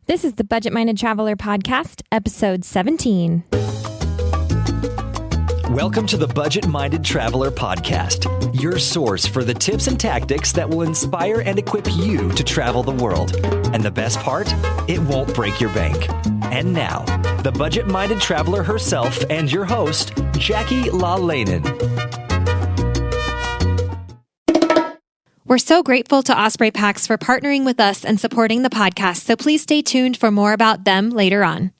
This is the Budget Minded Traveler Podcast, episode 17. Welcome to the Budget Minded Traveler Podcast, your source for the tips and tactics that will inspire and equip you to travel the world. And the best part, it won't break your bank. And now, the Budget Minded Traveler herself and your host, Jackie IRL. We're so grateful to Osprey Packs for partnering with us and supporting the podcast, so please stay tuned for more about them later on.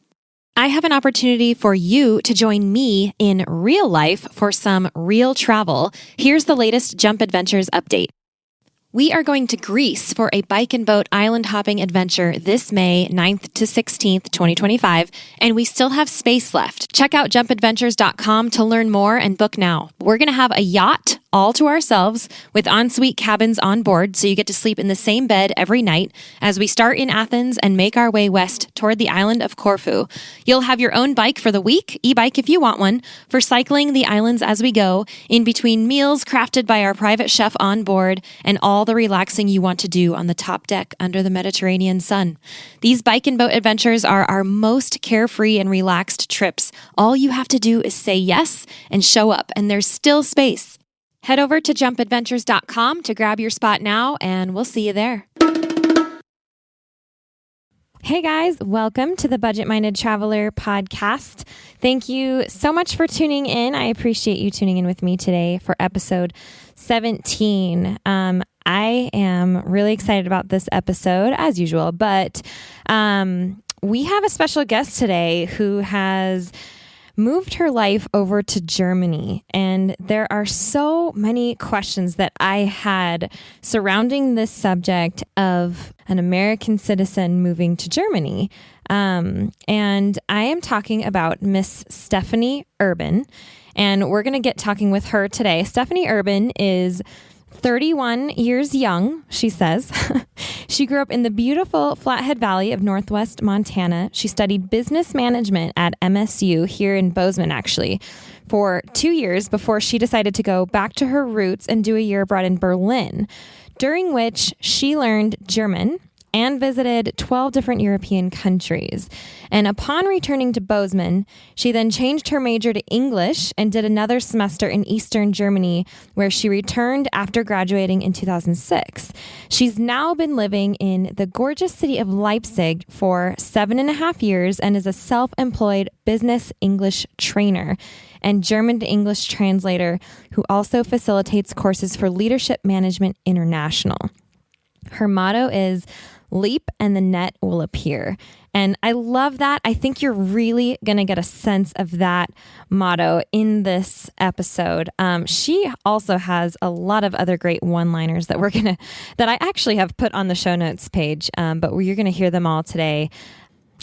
I have an opportunity for you to join me in real life for some real travel. Here's the latest Jump Adventures update. We are going to Greece for a bike and boat island hopping adventure this May 9th to 16th, 2025, and we still have space left. Check out jumpadventures.com to learn more and book now. We're going to have a yacht all to ourselves with ensuite cabins on board, so you get to sleep in the same bed every night as we start in Athens and make our way west toward the island of Corfu. You'll have your own bike for the week, e-bike if you want one, for cycling the islands as we go, in between meals crafted by our private chef on board, and all the relaxing you want to do on the top deck under the Mediterranean sun. These bike and boat adventures are our most carefree and relaxed trips. All you have to do is say yes and show up, and there's still space. Head over to jumpadventures.com to grab your spot now, and we'll see you there. Hey guys, welcome to the Budget Minded Traveler Podcast. Thank you so much for tuning in. I appreciate you tuning in with me today for episode 17. I am really excited about this episode as usual, but we have a special guest today who has moved her life over to Germany. And there are so many questions that I had surrounding this subject of an American citizen moving to Germany. And I am talking about Miss Stephanie Urban, and we're going to get talking with her today. Stephanie Urban is 31 years young, she says. She grew up in the beautiful Flathead Valley of Northwest Montana. She studied business management at MSU here in Bozeman, actually, for 2 years before she decided to go back to her roots and do a year abroad in Berlin, during which she learned German and visited 12 different European countries. And upon returning to Bozeman, she then changed her major to English and did another semester in Eastern Germany, where she returned after graduating in 2006. She's now been living in the gorgeous city of Leipzig for 7.5 years and is a self-employed business English trainer and German to English translator who also facilitates courses for Leadership Management International. Her motto is leap and the net will appear. And I love that. I think you're really going to get a sense of that motto in this episode. She also has a lot of other great one-liners that I actually have put on the show notes page, but you're going to hear them all today.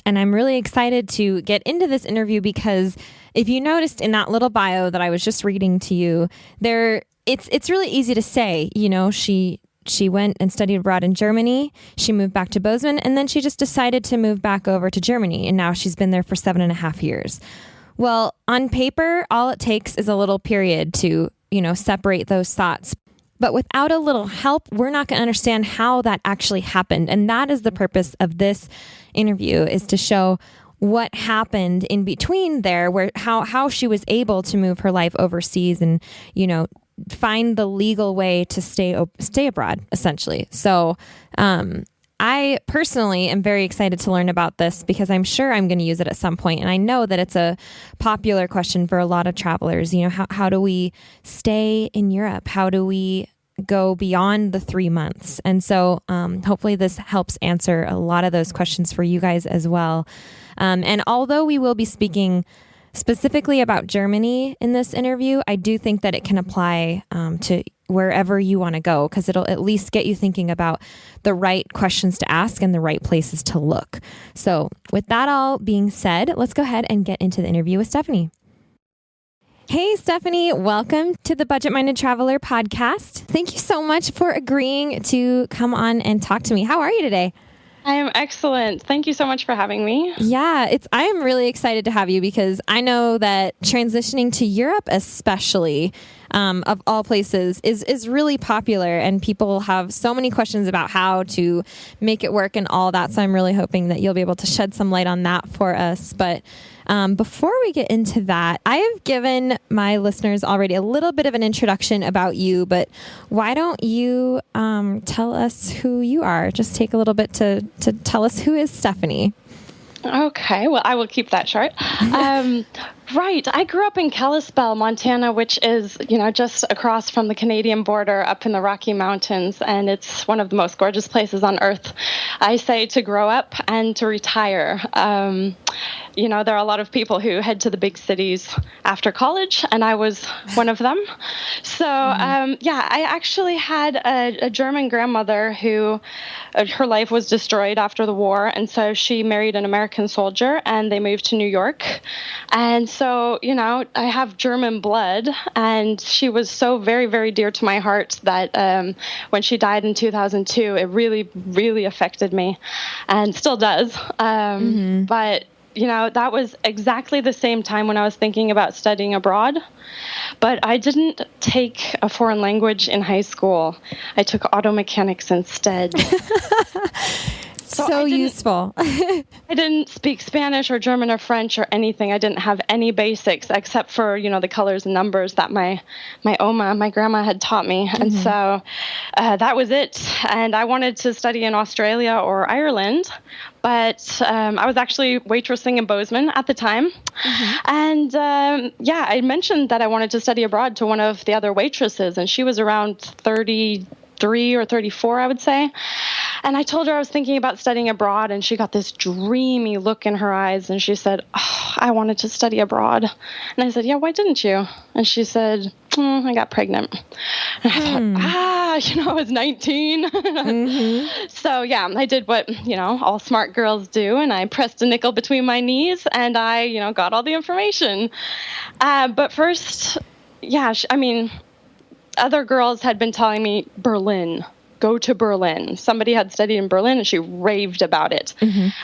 And I'm really excited to get into this interview because if you noticed in that little bio that I was just reading to you, it's really easy to say, she went and studied abroad in Germany. She moved back to Bozeman, and then she just decided to move back over to Germany. And now she's been there for 7.5 years. Well, on paper, all it takes is a little period to, separate those thoughts. But without a little help, we're not going to understand how that actually happened. And that is the purpose of this interview, is to show what happened in between there, how she was able to move her life overseas and, find the legal way to stay abroad, essentially. So I personally am very excited to learn about this because I'm sure I'm going to use it at some point. And I know that it's a popular question for a lot of travelers. How do we stay in Europe? How do we go beyond the 3 months? And so hopefully this helps answer a lot of those questions for you guys as well. And although we will be speaking specifically about Germany in this interview, I do think that it can apply to wherever you want to go, because it'll at least get you thinking about the right questions to ask and the right places to look. So with that all being said, let's go ahead and get into the interview with Stephanie. Hey, Stephanie, welcome to the Budget Minded Traveler Podcast. Thank you so much for agreeing to come on and talk to me. How are you today? I am excellent. Thank you so much for having me. Yeah, I am really excited to have you because I know that transitioning to Europe especially of all places, is really popular, and people have so many questions about how to make it work and all that. So I'm really hoping that you'll be able to shed some light on that for us. But before we get into that, I have given my listeners already a little bit of an introduction about you, but why don't you tell us who you are? Just take a little bit to tell us, who is Stephanie? Okay, well, I will keep that short. Right. I grew up in Kalispell, Montana, which is, just across from the Canadian border up in the Rocky Mountains. And it's one of the most gorgeous places on earth. I say to grow up and to retire. There are a lot of people who head to the big cities after college, and I was one of them. So, I actually had a German grandmother who her life was destroyed after the war. And so she married an American soldier, and they moved to New York. And so, I have German blood, and she was so very, very dear to my heart that when she died in 2002, it really, really affected me, and still does. But, that was exactly the same time when I was thinking about studying abroad. But I didn't take a foreign language in high school. I took auto mechanics instead. So useful. I didn't speak Spanish or German or French or anything. I didn't have any basics except for, the colors and numbers that my grandma had taught me. And so that was it. And I wanted to study in Australia or Ireland, but I was actually waitressing in Bozeman at the time. And I mentioned that I wanted to study abroad to one of the other waitresses, and she was around 33 or 34, I would say. And I told her I was thinking about studying abroad, and she got this dreamy look in her eyes, and she said, "Oh, I wanted to study abroad." And I said, "Yeah, why didn't you?" And she said, "I got pregnant." And I thought, I was 19. So, I did what, all smart girls do, and I pressed a nickel between my knees, and I, got all the information. But first, other girls had been telling me, Berlin, go to Berlin. Somebody had studied in Berlin, and she raved about it.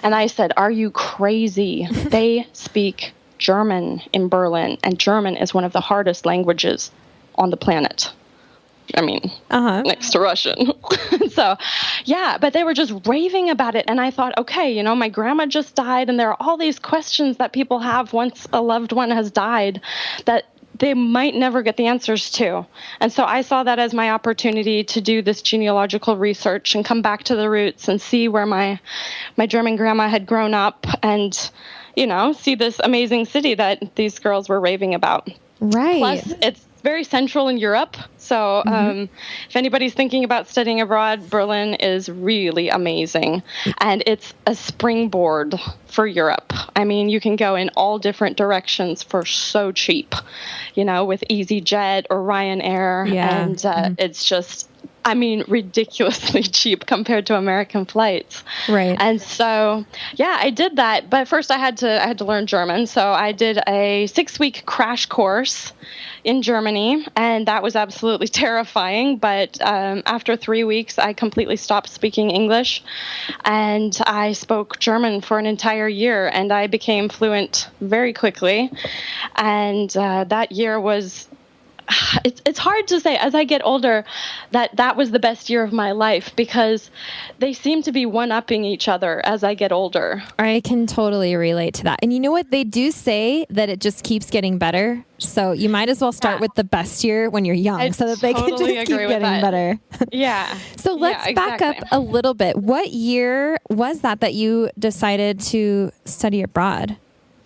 And I said, "Are you crazy? They speak German in Berlin, and German is one of the hardest languages on the planet. Next to Russian." So, but they were just raving about it. And I thought, okay, my grandma just died, and there are all these questions that people have once a loved one has died that they might never get the answers to. And so I saw that as my opportunity to do this genealogical research and come back to the roots and see where my German grandma had grown up, and, see this amazing city that these girls were raving about. Right. Plus, it's very central in Europe. So if anybody's thinking about studying abroad, Berlin is really amazing. And it's a springboard for Europe. You can go in all different directions for so cheap, with EasyJet or Ryanair. Yeah. And it's just, ridiculously cheap compared to American flights. Right. And so, I did that. But first I had to learn German. So I did a 6-week crash course in Germany, and that was absolutely terrifying. But after 3 weeks, I completely stopped speaking English, and I spoke German for an entire year, and I became fluent very quickly. And that year was, it's hard to say as I get older that was the best year of my life, because they seem to be one-upping each other as I get older. I can totally relate to that. And you know what? They do say that it just keeps getting better. So you might as well start with the best year when you're young, so that they can just keep getting better. Yeah. So let's back up a little bit. What year was that you decided to study abroad?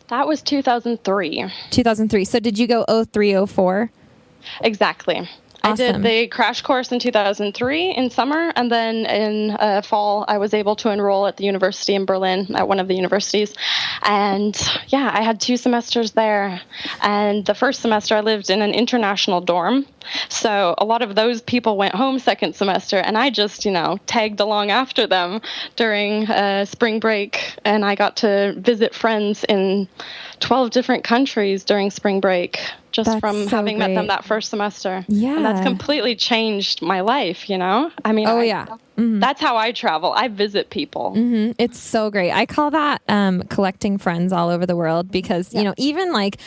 That was 2003. 2003. So did you go 03, 04? Exactly. Awesome. I did the crash course in 2003 in summer, and then in fall, I was able to enroll at the university in Berlin, at one of the universities. And I had 2 semesters there. And the first semester, I lived in an international dorm. So a lot of those people went home second semester, and I just, tagged along after them during spring break. And I got to visit friends in 12 different countries during spring break, just from having met them that first semester. Yeah. And that's completely changed my life, Oh, yeah. That's how I travel. I visit people. It's so great. I call that collecting friends all over the world because, you know, even like,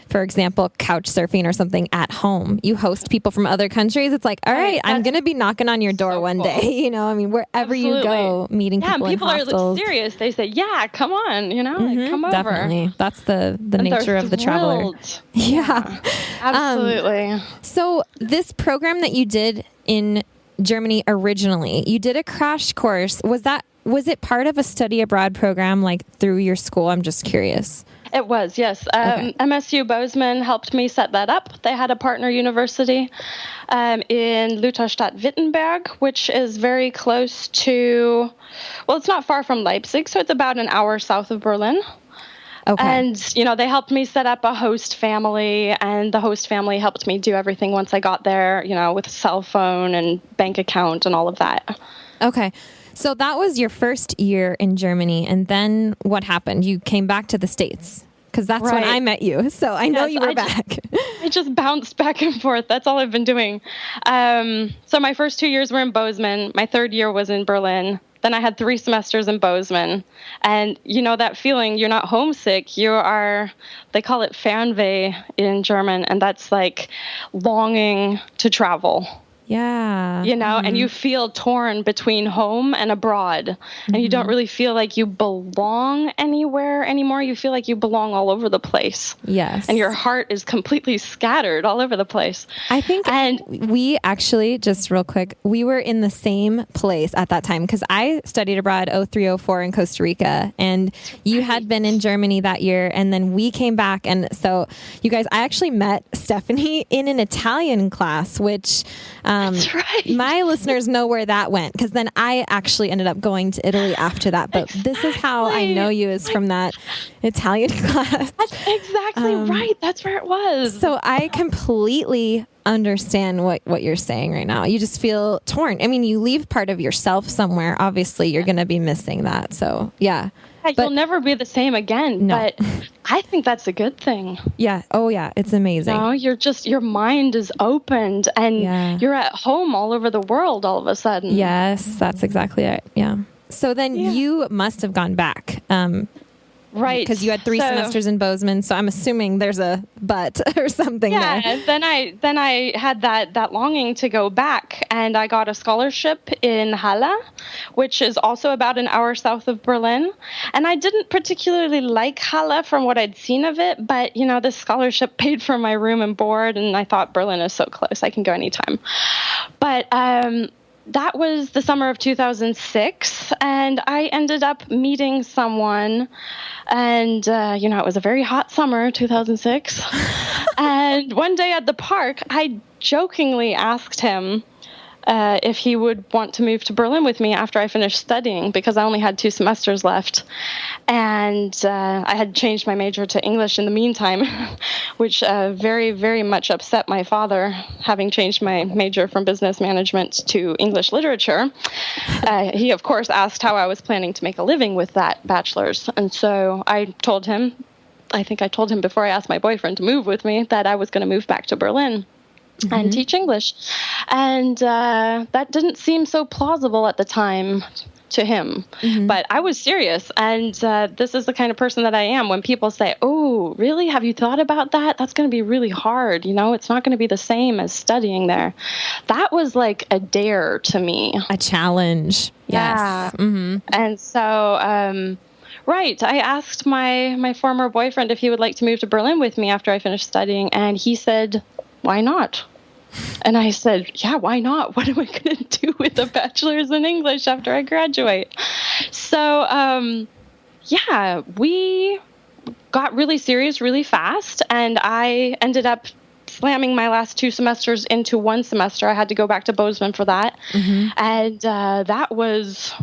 for example, couch surfing or something at home, you host people from other countries. It's like, all right, I'm going to be knocking on your door one day. You know, I mean, wherever you go, meeting people in hostels. People are serious. They say, yeah, come on, you know, like, come over. Definitely. That's the nature of the traveler. Yeah. Absolutely. So this program that you did in Germany originally, you did a crash course. Was it part of a study abroad program, like through your school? I'm just curious. It was, yes. MSU Bozeman helped me set that up. They had a partner university in Lutherstadt-Wittenberg, which is very close to, well, it's not far from Leipzig, so it's about an hour south of Berlin. Okay. And, you know, they helped me set up a host family, and the host family helped me do everything once I got there, you know, with cell phone and bank account and all of that. Okay. So that was your first year in Germany. And then what happened? You came back to the States because that's when I met you. So I know you were back. I just bounced back and forth. That's all I've been doing. So my first 2 years were in Bozeman. My third year was in Berlin. Then I had 3 semesters in Bozeman. And you know that feeling, you're not homesick. You are, they call it Fernweh in German. And that's like longing to travel. Yeah. You know, and you feel torn between home and abroad. And you don't really feel like you belong anywhere anymore. You feel like you belong all over the place. Yes. And your heart is completely scattered all over the place. I think we actually, just real quick, we were in the same place at that time because I studied abroad 0304 in Costa Rica, and you had been in Germany that year, and then we came back. And so you guys, I actually met Stephanie in an Italian class, which that's right. My listeners know where that went, because then I actually ended up going to Italy after that. But this is how I know you, is from that Italian class. That's exactly right. That's where it was. So I completely understand what you're saying right now. You just feel torn. I mean, you leave part of yourself somewhere. Obviously, you're going to be missing that. So, yeah. You'll never be the same again. No. But I think that's a good thing. Yeah. Oh, yeah. It's amazing. No, your mind is opened, and you're at home all over the world all of a sudden. Yes, that's exactly it. Yeah. So then you must have gone back. Right. Because you had 3 semesters in Bozeman, so I'm assuming there's a but or something there. Yeah, then I had that longing to go back, and I got a scholarship in Halle, which is also about an hour south of Berlin. And I didn't particularly like Halle from what I'd seen of it, but, you know, this scholarship paid for my room and board, and I thought Berlin is so close, I can go anytime. But that was the summer of 2006, and I ended up meeting someone, and, you know, it was a very hot summer, 2006, and one day at the park, I jokingly asked him if he would want to move to Berlin with me after I finished studying, because I only had 2 semesters left, and I had changed my major to English in the meantime, which very, very much upset my father, having changed my major from business management to English literature. He, of course, asked how I was planning to make a living with that bachelor's, and so I told him, I think I told him before I asked my boyfriend to move with me, that I was going to move back to Berlin and teach English. And that didn't seem so plausible at the time to him. But I was serious. And this is the kind of person that I am. When people say, oh, really? Have you thought about that? That's going to be really hard. You know, it's not going to be the same as studying there. That was like a dare to me. A challenge. Yeah. Yes. And so... Right. I asked my former boyfriend if he would like to move to Berlin with me after I finished studying, and he said, why not? And I said, yeah, why not? What am I going to do with a bachelor's in English after I graduate? So, we got really serious really fast, and I ended up slamming my last 2 semesters into 1 semester. I had to go back to Bozeman for that. And that was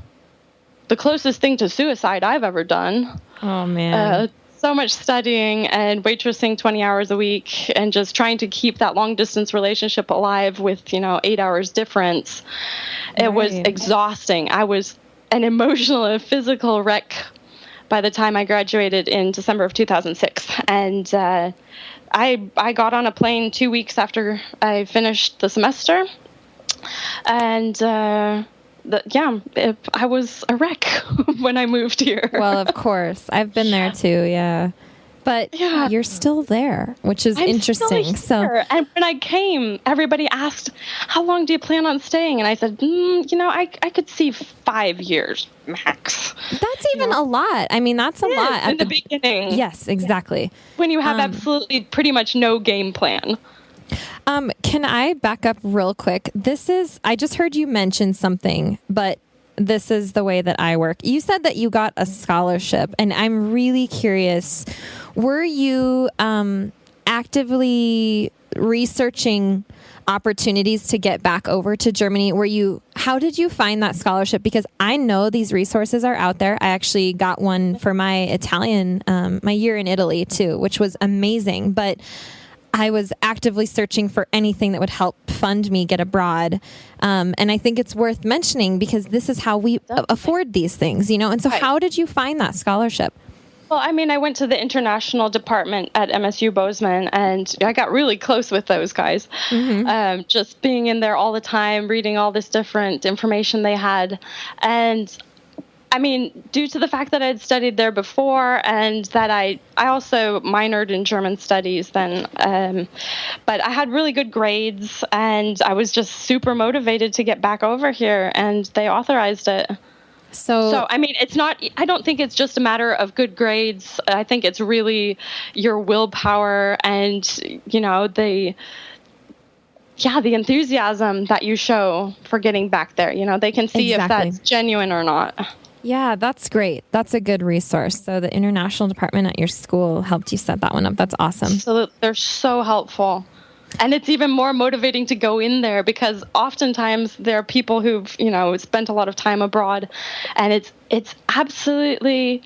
the closest thing to suicide I've ever done. Oh, man. So much studying and waitressing 20 hours a week and just trying to keep that long distance relationship alive with, you know, 8 hours difference. It was exhausting. I was an emotional and physical wreck by the time I graduated in December of 2006. And I got on a plane 2 weeks after I finished the semester. And I was a wreck when I moved here. Well, of course. I've been there too, yeah. But you're still there, which is interesting. So, and when I came, everybody asked, "How long do you plan on staying?" And I said, I could see 5 years max. That's even a lot. I mean, that's a lot at the beginning. Yes, exactly. When you have absolutely pretty much no game plan. Can I back up real quick? I just heard you mention something, but this is the way that I work. You said that you got a scholarship, and I'm really curious. Were you actively researching opportunities to get back over to Germany? How did you find that scholarship? Because I know these resources are out there. I actually got one for my Italian, my year in Italy too, which was amazing. But I was actively searching for anything that would help fund me get abroad. And I think it's worth mentioning because this is how we afford these things, And so how did you find that scholarship? Well, I mean, I went to the international department at MSU Bozeman, and I got really close with those guys. Mm-hmm. Just being in there all the time, reading all this different information they had. And I mean, due to the fact that I had studied there before and that I also minored in German studies then, but I had really good grades and I was just super motivated to get back over here, and they authorized it. So, I mean, I don't think it's just a matter of good grades. I think it's really your willpower and, the enthusiasm that you show for getting back there. They can see if that's genuine or not. Yeah, that's great. That's a good resource. So the international department at your school helped you set that one up. That's awesome. Absolutely. They're so helpful. And it's even more motivating to go in there because oftentimes there are people who've, spent a lot of time abroad, and it's absolutely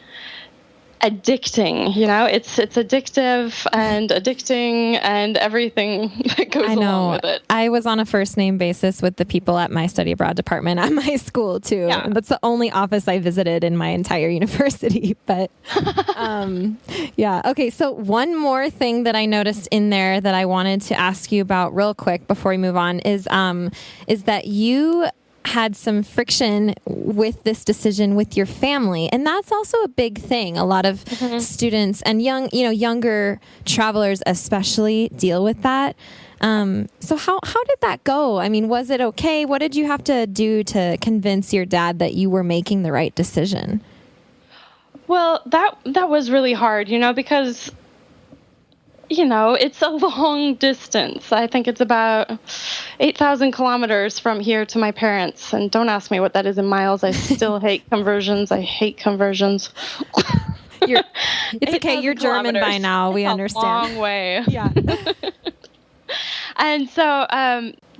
addicting. It's addictive and addicting and everything that goes along with it. I was on a first name basis with the people at my study abroad department at my school too. Yeah. That's the only office I visited in my entire university. But yeah. Okay. So one more thing that I noticed in there that I wanted to ask you about real quick before we move on is that you had some friction with this decision with your family. And that's also a big thing. A lot of students and younger travelers especially deal with that. So how did that go? I mean, was it okay? What did you have to do to convince your dad that you were making the right decision? Well, that was really hard, because it's a long distance. I think it's about 8,000 kilometers from here to my parents. And don't ask me what that is in miles. I still hate conversions. I hate conversions. It's okay. You're German by now. We understand. A long way. Yeah. And so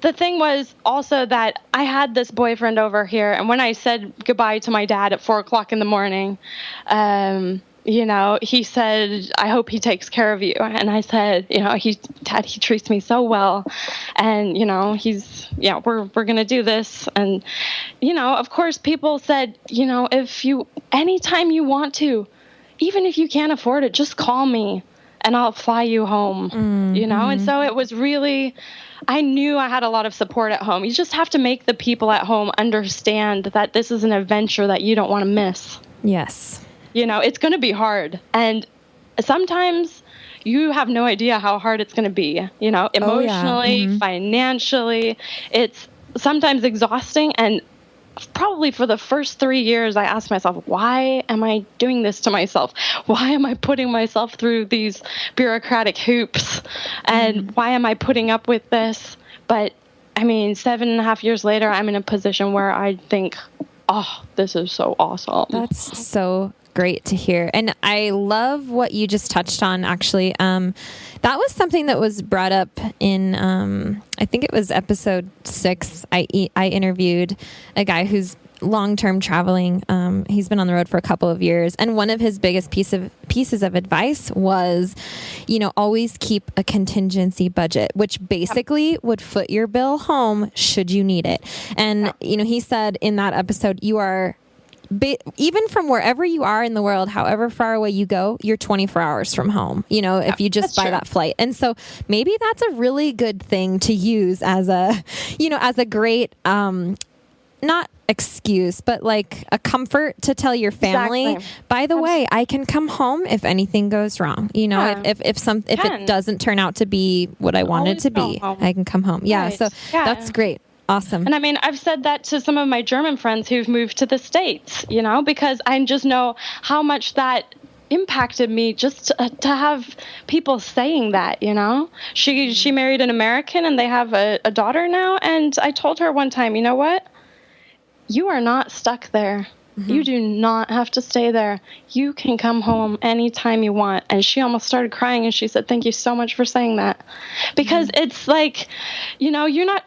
the thing was also that I had this boyfriend over here. And when I said goodbye to my dad at 4:00 in the morning, he said, "I hope he takes care of you." And I said, Dad, he treats me so well. And, we're going to do this. And, of course, people said, anytime you want to, even if you can't afford it, just call me and I'll fly you home, And so it was really, I knew I had a lot of support at home. You just have to make the people at home understand that this is an adventure that you don't want to miss. Yes. It's going to be hard. And sometimes you have no idea how hard it's going to be, emotionally, financially. It's sometimes exhausting. And probably for the first 3 years, I asked myself, why am I doing this to myself? Why am I putting myself through these bureaucratic hoops? And why am I putting up with this? But I mean, 7.5 years later, I'm in a position where I think, oh, this is so awesome. That's so great to hear. And I love what you just touched on, actually. That was something that was brought up in, I think it was episode 6. I interviewed a guy who's long-term traveling. He's been on the road for a couple of years. And one of his biggest pieces of advice was, always keep a contingency budget, which basically would foot your bill home should you need it. And, he said in that episode, you are even from wherever you are in the world, however far away you go, you're 24 hours from home, if you just buy that flight. And so maybe that's a really good thing to use as a, as a great, not excuse, but like a comfort to tell your family, Exactly. by the way, I can come home if anything goes wrong. You know, Yeah. if it doesn't turn out to be what I want it to be, I can come home. Yeah. Right. So Yeah. that's great. Awesome. And I mean, I've said that to some of my German friends who've moved to the States, you know, because I just know how much that impacted me just to have people saying that, you know. She married an American and they have a daughter now. And I told her one time, you know what? You are not stuck there. You do not have to stay there. You can come home anytime you want. And she almost started crying and she said, thank you so much for saying that. Because it's like, you know, you're not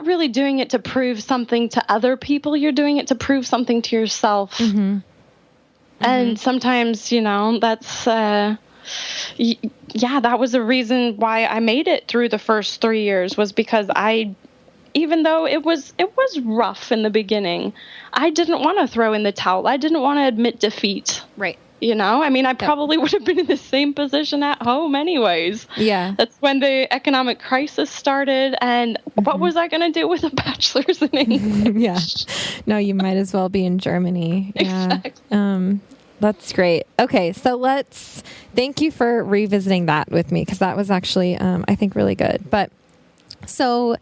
really doing it to prove something to other people. You're doing it to prove something to yourself. And sometimes, you know, that's, that was a reason why I made it through the first 3 years, was because even though it was rough in the beginning, I didn't want to throw in the towel. I didn't want to admit defeat. Right. You know, I mean, I probably would have been in the same position at home anyways. Yeah. That's when the economic crisis started. And what was I going to do with a bachelor's in English? Yeah. No, you might as well be in Germany. Yeah. Exactly. That's great. Okay. So thank you for revisiting that with me, because that was actually, I think, really good. But so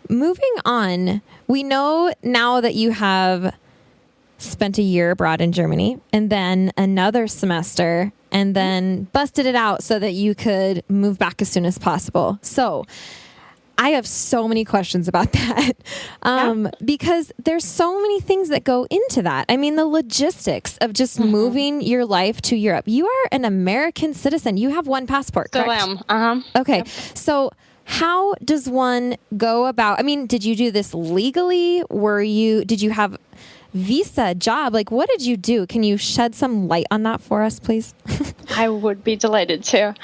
moving on, we know now that you have spent a year abroad in Germany and then another semester and then busted it out so that you could move back as soon as possible. So I have so many questions about that because there's so many things that go into that. I mean, the logistics of just moving your life to Europe. You are an American citizen. You have one passport, correct? Still am. Okay. Yep. So how does one go about, I mean, did you do this legally? Did you have visa, job? Like, what did you do? Can you shed some light on that for us, please? I would be delighted to.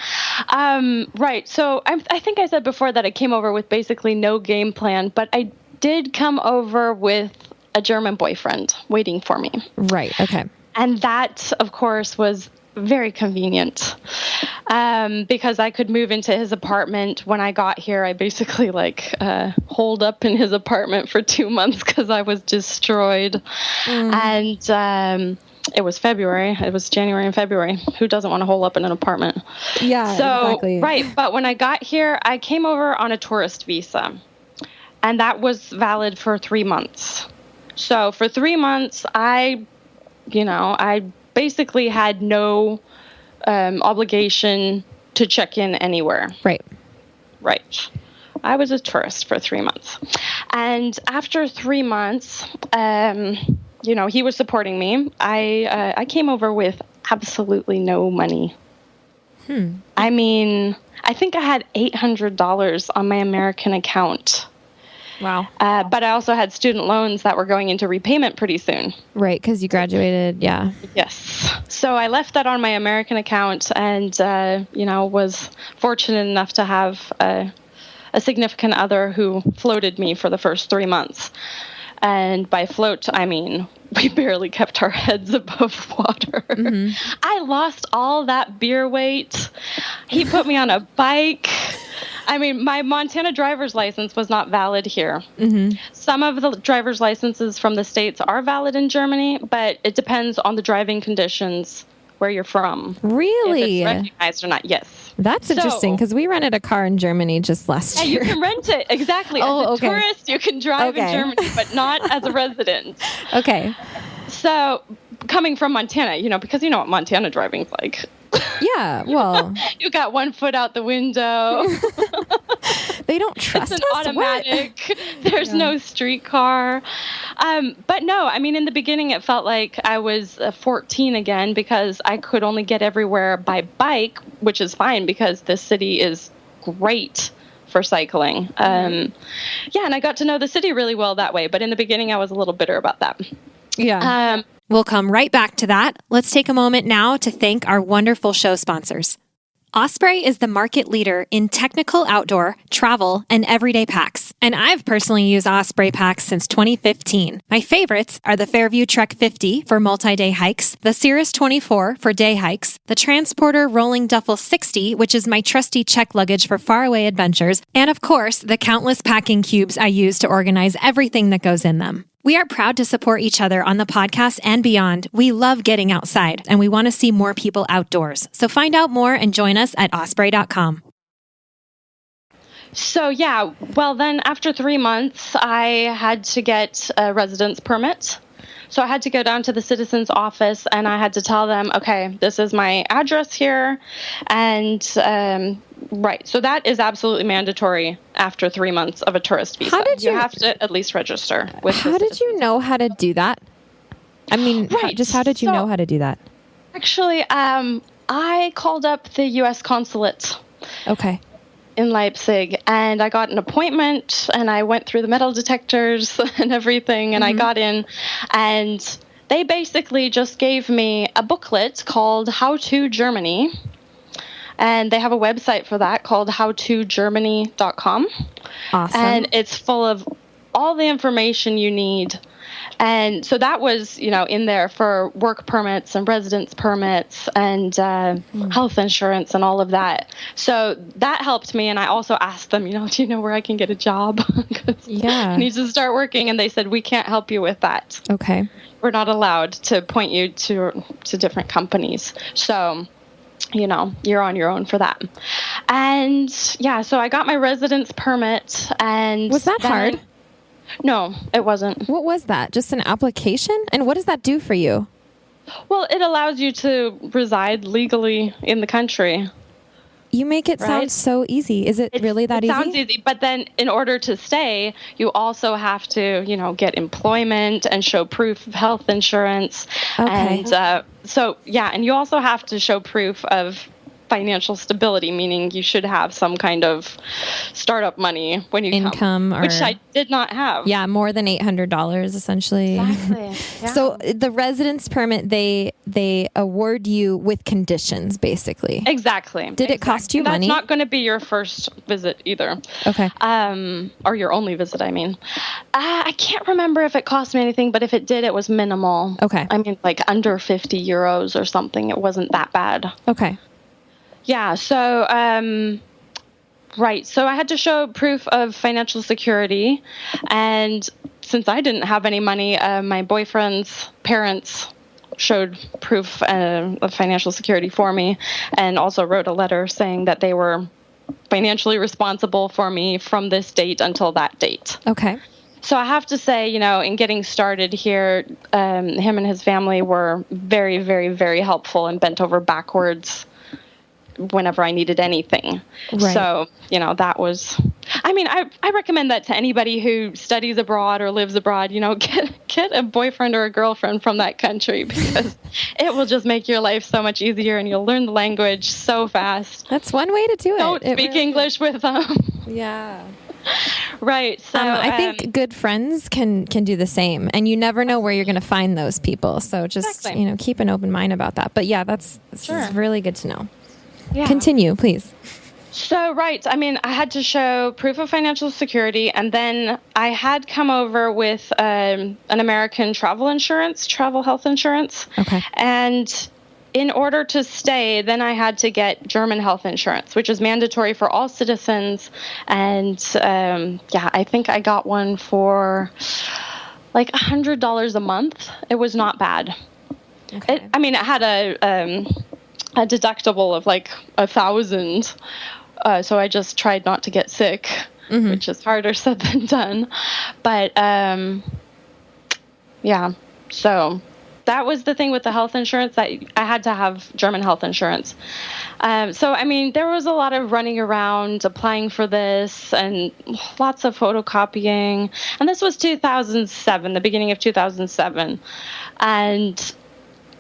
Right. So I think I said before that I came over with basically no game plan, but I did come over with a German boyfriend waiting for me. Right. Okay. And that, of course, was very convenient because I could move into his apartment. When I got here, I basically holed up in his apartment for 2 months because I was destroyed. And it was February. It was January and February. Who doesn't want to hole up in an apartment? Yeah, so, exactly. Right. But when I got here, I came over on a tourist visa, and that was valid for 3 months. So for 3 months, I basically had no obligation to check in anywhere. Right. I was a tourist for 3 months. And after 3 months, he was supporting me. I came over with absolutely no money. I mean, I think I had $800 on my American account. Wow. But I also had student loans that were going into repayment pretty soon. Right, because you graduated, yeah. Yes. So I left that on my American account and, was fortunate enough to have a significant other who floated me for the first 3 months. And by float, I mean, we barely kept our heads above water. I lost all that beer weight. He put me on a bike. I mean, my Montana driver's license was not valid here. Some of the driver's licenses from the States are valid in Germany, but it depends on the driving conditions where you're from. Really? If it's recognized or not, yes. That's interesting, because we rented a car in Germany just last year. Yeah, you can rent it, exactly. As a tourist, you can drive in Germany, but not as a resident. Okay. So, coming from Montana, because you know what Montana driving's like. Yeah, well. You got one foot out the window. They don't trust us? It's an automatic. There's no streetcar. But no, I mean, in the beginning, it felt like I was 14 again because I could only get everywhere by bike, which is fine because this city is great for cycling. And I got to know the city really well that way. But in the beginning, I was a little bitter about that. Yeah. We'll come right back to that. Let's take a moment now to thank our wonderful show sponsors. Osprey is the market leader in technical outdoor, travel, and everyday packs. And I've personally used Osprey packs since 2015. My favorites are the Fairview Trek 50 for multi-day hikes, the Cirrus 24 for day hikes, the Transporter Rolling Duffel 60, which is my trusty check luggage for faraway adventures, and of course, the countless packing cubes I use to organize everything that goes in them. We are proud to support each other on the podcast and beyond. We love getting outside, and we want to see more people outdoors. So find out more and join us at osprey.com. So yeah, well then after 3 months, I had to get a residence permit. So I had to go down to the citizen's office and I had to tell them, okay, this is my address here. And right, so that is absolutely mandatory after 3 months of a tourist visa. You have to at least register with How did you know how to do that? I mean, how did you know how to do that? Actually, I called up the U.S. consulate. Okay. In Leipzig, and I got an appointment and I went through the metal detectors and everything, and I got in, and they basically just gave me a booklet called How to Germany, and they have a website for that called howtogermany.com. Awesome. And it's full of all the information you need. And so that was, in there for work permits and residence permits and health insurance and all of that. So that helped me. And I also asked them, do you know where I can get a job? I need to start working. And they said, we can't help you with that. Okay. We're not allowed to point you to different companies. So, you're on your own for that. And so I got my residence permit. And was that hard? No, it wasn't. What was that? Just an application? And what does that do for you? Well, it allows you to reside legally in the country. You make it sound so easy. Is it really that easy? It sounds easy, but then in order to stay, you also have to, get employment and show proof of health insurance. Okay. And and you also have to show proof of financial stability, meaning you should have some kind of startup money when you income, come, which I did not have. Yeah, more than $800 essentially. Exactly. Yeah. So the residence permit, they award you with conditions, basically. Exactly. Did it cost you money? That's not going to be your first visit either. Okay. Or your only visit, I mean. I can't remember if it cost me anything, but if it did, it was minimal. Okay. I mean, like under 50 euros or something. It wasn't that bad. Okay. Yeah, so, so I had to show proof of financial security, and since I didn't have any money, my boyfriend's parents showed proof of financial security for me, and also wrote a letter saying that they were financially responsible for me from this date until that date. Okay. So I have to say, in getting started here, him and his family were very, very, very helpful and bent over backwards whenever I needed anything. Right. So, that was, I recommend that to anybody who studies abroad or lives abroad, get a boyfriend or a girlfriend from that country, because it will just make your life so much easier and you'll learn the language so fast. That's one way to do it. Don't speak English with them. Yeah. Right. So I think good friends can do the same, and you never know where you're going to find those people. So just, keep an open mind about that. But yeah, this is really good to know. Yeah. Continue, please. So, I had to show proof of financial security, and then I had come over with an American travel health insurance. Okay. And in order to stay, then I had to get German health insurance, which is mandatory for all citizens. And, I think I got one for like $100 a month. It was not bad. Okay. It had a deductible of like 1,000. So I just tried not to get sick, which is harder said than done. But, so that was the thing with the health insurance, that I had to have German health insurance. There was a lot of running around applying for this and lots of photocopying. And this was 2007, the beginning of 2007. And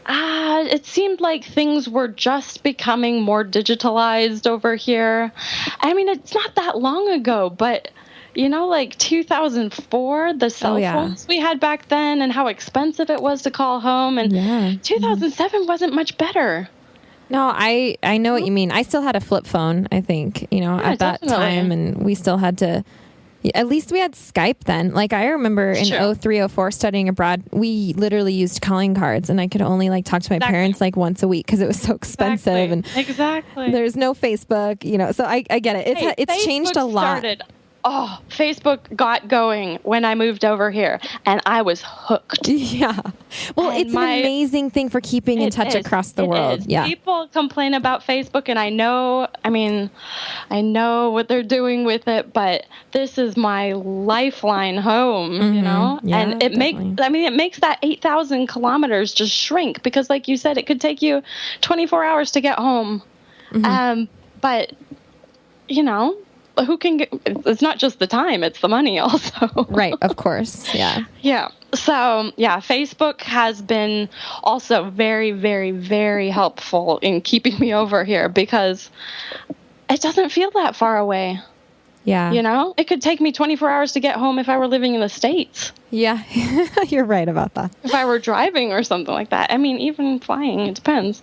it seemed like things were just becoming more digitalized over here. It's not that long ago, but, like 2004, the cell phones we had back then and how expensive it was to call home. And 2007 wasn't much better. No, I know what you mean. I still had a flip phone, I think, at that time. And we still had to... At least we had Skype then. Like I remember in 03, 04 studying abroad, we literally used calling cards, and I could only talk to my parents once a week because it was so expensive. Exactly. And there's no Facebook, So I get it. It's changed a lot. Facebook got going when I moved over here, and I was hooked. Yeah. Well, And it's an amazing thing for keeping in touch across the world. Yeah. People complain about Facebook, and I know what they're doing with it, but this is my lifeline home, you know? Yeah, and it makes that 8,000 kilometers just shrink, because like you said, it could take you 24 hours to get home. But, you know, it's not just the time, it's the money also. Right, of course. Yeah. Yeah. So, Facebook has been also very, very, very helpful in keeping me over here, because it doesn't feel that far away. Yeah. You know, it could take me 24 hours to get home if I were living in the States. Yeah. You're right about that. If I were driving or something like that. I mean, even flying, it depends.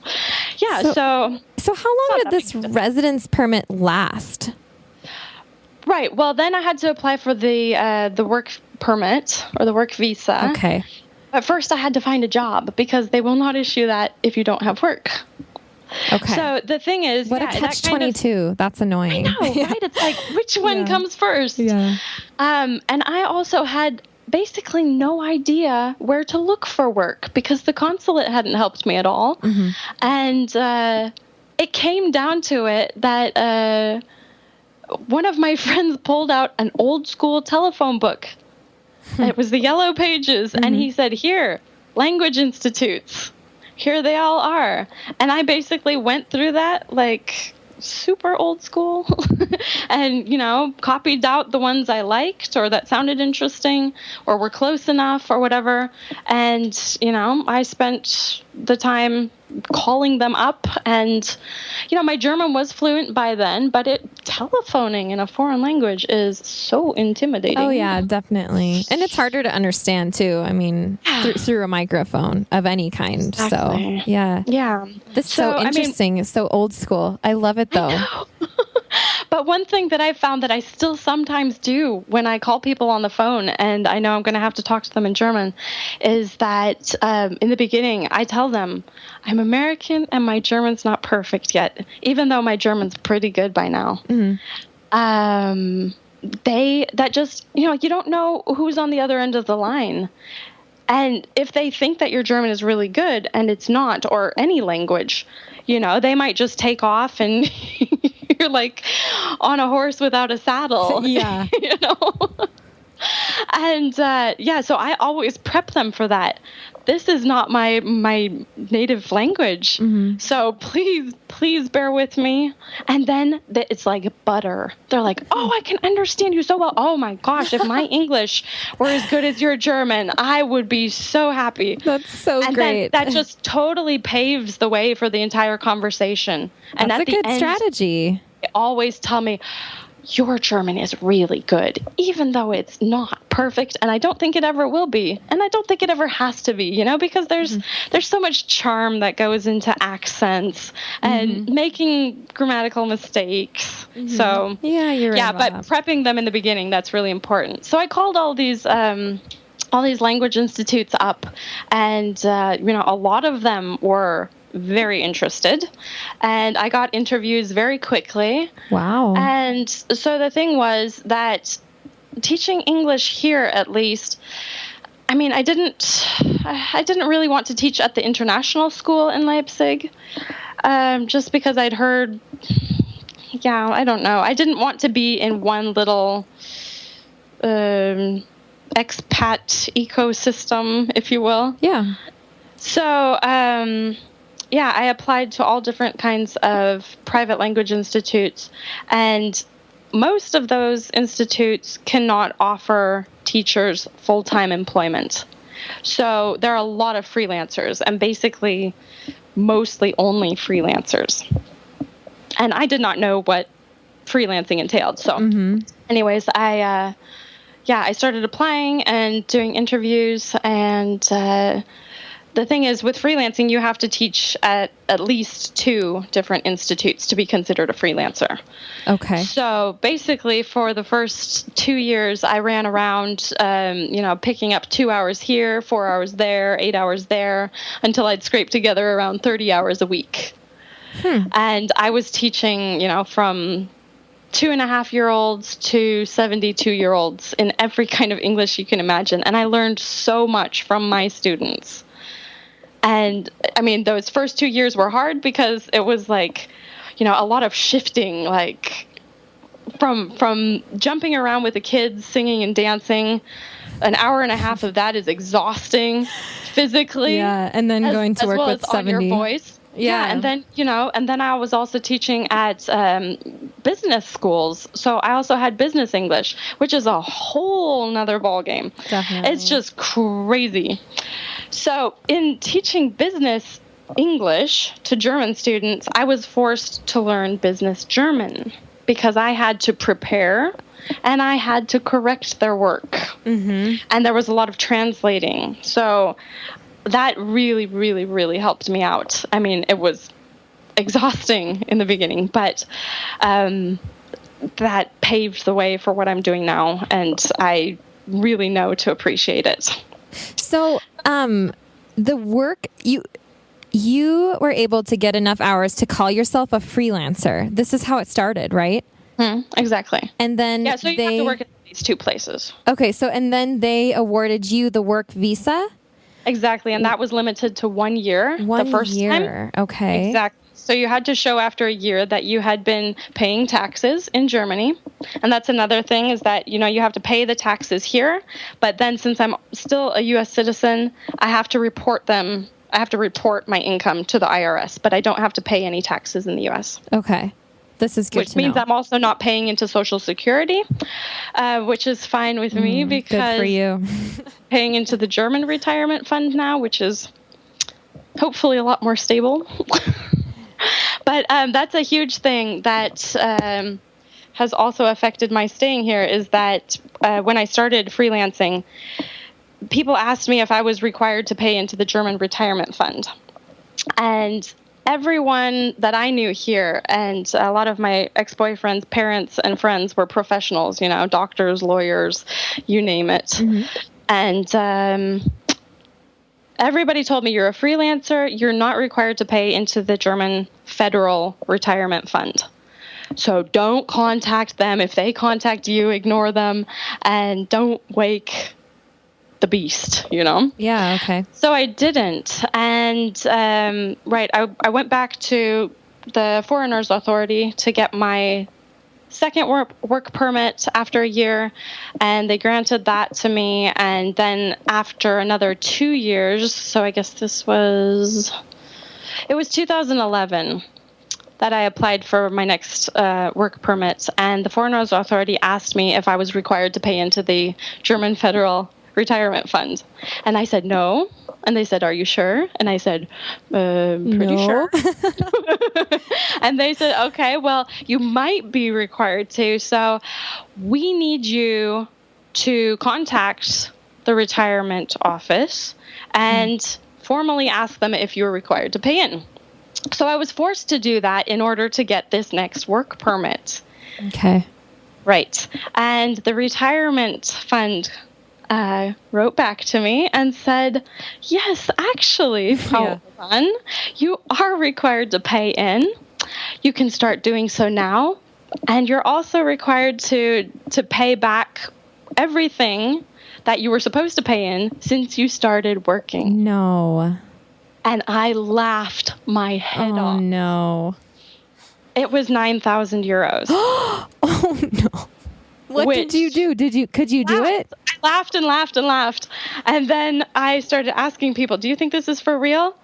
Yeah. So how long did this residence permit last? Right. Well, then I had to apply for the work permit, or the work visa. Okay. At first, I had to find a job, because they will not issue that if you don't have work. Okay. So the thing is, what a catch-22. That's annoying. I know, right? It's like, which one comes first? Yeah. And I also had basically no idea where to look for work, because the consulate hadn't helped me at all. And it came down to it that one of my friends pulled out an old school telephone book. It was the Yellow Pages. And he said, here, language institutes. Here they all are. And I basically went through that like super old school and, you know, copied out the ones I liked or that sounded interesting or were close enough or whatever. And, you know, I spent the time calling them up, and, you know, my German was fluent by then, but telephoning in a foreign language is so intimidating. Oh yeah, definitely. And it's harder to understand too. I mean, through a microphone of any kind. Exactly. So yeah. Yeah. This is so interesting. It's so old school. I love it though. But one thing that I found that I still sometimes do when I call people on the phone, and I know I'm going to have to talk to them in German, is that in the beginning, I tell them I'm American and my German's not perfect yet, even though my German's pretty good by now. You don't know who's on the other end of the line. And if they think that your German is really good and it's not, or any language, you know, they might just take off and you're like on a horse without a saddle. Yeah. You know? And so I always prep them for that. This is not my native language. So please bear with me. And then it's like butter. They're like, oh, I can understand you so well. Oh my gosh, if my English were as good as your German, I would be so happy. That's so great. Then that just totally paves the way for the entire conversation. And that's at a the good end, strategy. they always tell me, your German is really good, even though it's not perfect, and I don't think it ever will be, and I don't think it ever has to be, you know, because there's so much charm that goes into accents and making grammatical mistakes. So yeah, you're right. Yeah, but prepping them in the beginning, that's really important. So I called all these language institutes up, and you know, a lot of them were very interested, and I got interviews very quickly. Wow. And so the thing was that teaching English here, at least, I mean, I didn't really want to teach at the international school in Leipzig, just because I'd heard, I don't know, I didn't want to be in one little expat ecosystem, if you will. Yeah. So I applied to all different kinds of private language institutes, and most of those institutes cannot offer teachers full-time employment. So there are a lot of freelancers, and basically mostly only freelancers. And I did not know what freelancing entailed. So anyways, I started applying and doing interviews, and the thing is, with freelancing, you have to teach at least 2 different institutes to be considered a freelancer. Okay. So basically, for the first 2 years, I ran around, picking up 2 hours here, 4 hours there, 8 hours there, until I'd scrape together around 30 hours a week. And I was teaching, you know, from 2.5-year-olds to 72-year-olds in every kind of English you can imagine. And I learned so much from my students. And I mean, those first 2 years were hard because it was like, a lot of shifting, like from jumping around with the kids, singing and dancing. An hour and a half of that is exhausting physically. Yeah, and then going to work well with as 70. on your voice. Yeah, and then, and then I was also teaching at business schools. So I also had business English, which is a whole nother ballgame. Definitely. It's just crazy. So in teaching business English to German students, I was forced to learn business German because I had to prepare and I had to correct their work. Mm-hmm. And there was a lot of translating. So that really, really, really helped me out. I mean, it was exhausting in the beginning, but that paved the way for what I'm doing now. And I really know to appreciate it. So the work, you were able to get enough hours to call yourself a freelancer. This is how it started, right? Exactly. And then so you have to work at these two places. Okay, so and then they awarded you the work visa? Exactly, and that was limited to 1 year. The first year. Time. Okay. Exactly. So you had to show after a year that you had been paying taxes in Germany. And that's another thing is that, you have to pay the taxes here. But then since I'm still a U.S. citizen, I have to report them. I have to report my income to the IRS, but I don't have to pay any taxes in the U.S. Okay. This is good Which means I'm also not paying into Social Security, which is fine with me because good for you. paying into the German retirement fund now, which is hopefully a lot more stable. But that's a huge thing that has also affected my staying here is that when I started freelancing, people asked me if I was required to pay into the German retirement fund. And everyone that I knew here and a lot of my ex-boyfriends' parents and friends were professionals, doctors, lawyers, you name it. Mm-hmm. And everybody told me you're a freelancer. You're not required to pay into the German federal retirement fund. So don't contact them. If they contact you, ignore them and don't wake the beast, Yeah, okay. So I didn't. And, I went back to the Foreigners Authority to get my second work permit after a year, and they granted that to me. And then after another 2 years, so I guess it was 2011 that I applied for my next work permit, and the Foreigners Authority asked me if I was required to pay into the German federal retirement fund. And I said no. And they said, are you sure? And I said, pretty sure. And they said, okay, well, you might be required to. So we need you to contact the retirement office and formally ask them if you're required to pay in. So I was forced to do that in order to get this next work permit. Okay. Right. And the retirement fund wrote back to me and said, yes, actually, Frau Hahn, you are required to pay in. You can start doing so now. And you're also required to pay back everything that you were supposed to pay in since you started working. No. And I laughed my head off. Oh, no. It was 9,000 euros. Oh, no. What did you do? Could you do it? I laughed and laughed and laughed. And then I started asking people, do you think this is for real?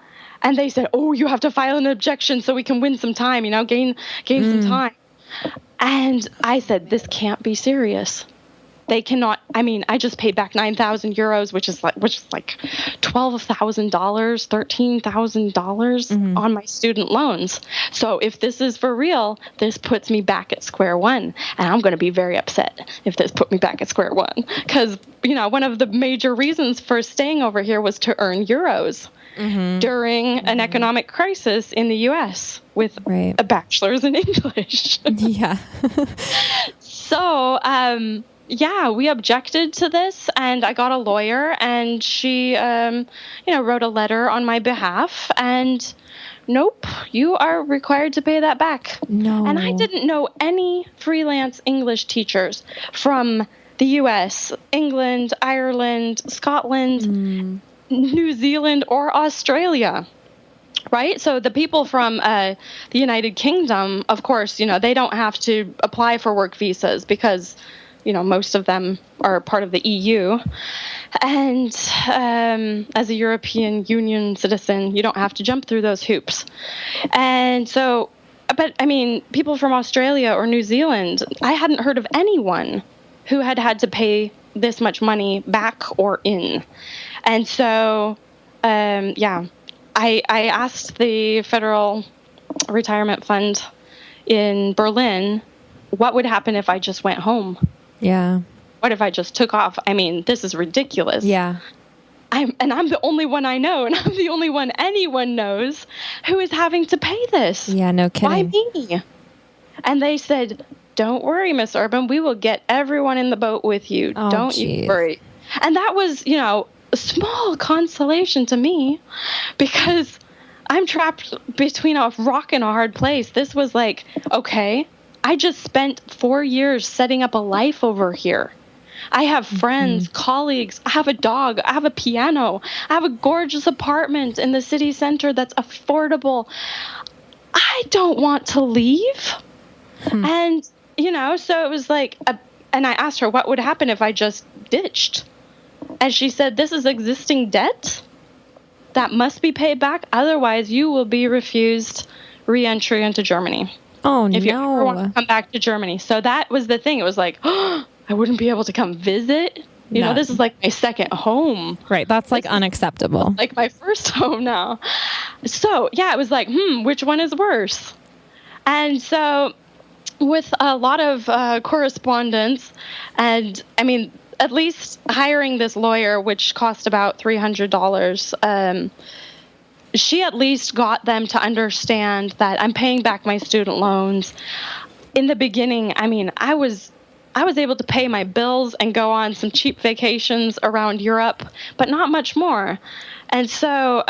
And they said, oh, you have to file an objection so we can win some time, gain some time. And I said, this can't be serious. They cannot. I mean, I just paid back 9,000 euros, which is like $12,000, $13,000 on my student loans. So if this is for real, this puts me back at square one, and I'm going to be very upset if this put me back at square one, because one of the major reasons for staying over here was to earn euros during an economic crisis in the U.S. with a bachelor's in English. Yeah. So. We objected to this, and I got a lawyer, and she, wrote a letter on my behalf and nope, you are required to pay that back. No. And I didn't know any freelance English teachers from the US, England, Ireland, Scotland, New Zealand, or Australia. Right? So the people from the United Kingdom, of course, they don't have to apply for work visas because, most of them are part of the EU. And as a European Union citizen, you don't have to jump through those hoops. And so, but I mean, people from Australia or New Zealand, I hadn't heard of anyone who had to pay this much money back or in. And so, I asked the Federal Retirement Fund in Berlin, what would happen if I just went home? Yeah. What if I just took off? I mean, this is ridiculous. Yeah. I'm the only one I know, and I'm the only one anyone knows who is having to pay this. Yeah, no kidding. Why me? And they said, don't worry, Miss Urban, we will get everyone in the boat with you. Oh, Don't geez. you worry. And that was, a small consolation to me because I'm trapped between a rock and a hard place. This was like, okay, I just spent 4 years setting up a life over here. I have friends, colleagues, I have a dog, I have a piano, I have a gorgeous apartment in the city center that's affordable. I don't want to leave. And, so it was like, and I asked her, what would happen if I just ditched? And she said, this is existing debt that must be paid back. Otherwise, you will be refused re-entry into Germany. Oh, if no. you ever want to come back to Germany. So that was the thing. It was like, I wouldn't be able to come visit. This is like my second home. Right. That's like unacceptable. Like my first home now. So, yeah, it was like, which one is worse? And so with a lot of correspondence, and I mean, at least hiring this lawyer, which cost about $300, she at least got them to understand that I'm paying back my student loans. In the beginning, I mean, I was able to pay my bills and go on some cheap vacations around Europe, but not much more. And so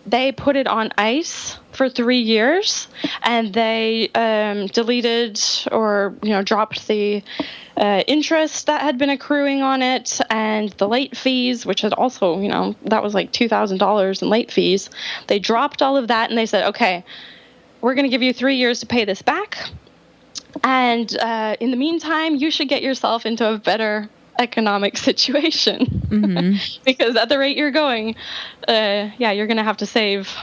they put it on ice for 3 years, and they deleted or dropped the interest that had been accruing on it, and the late fees, which had also that was like $2,000 in late fees. They dropped all of that, and they said, okay, we're going to give you 3 years to pay this back, and in the meantime, you should get yourself into a better economic situation because at the rate you're going, you're going to have to save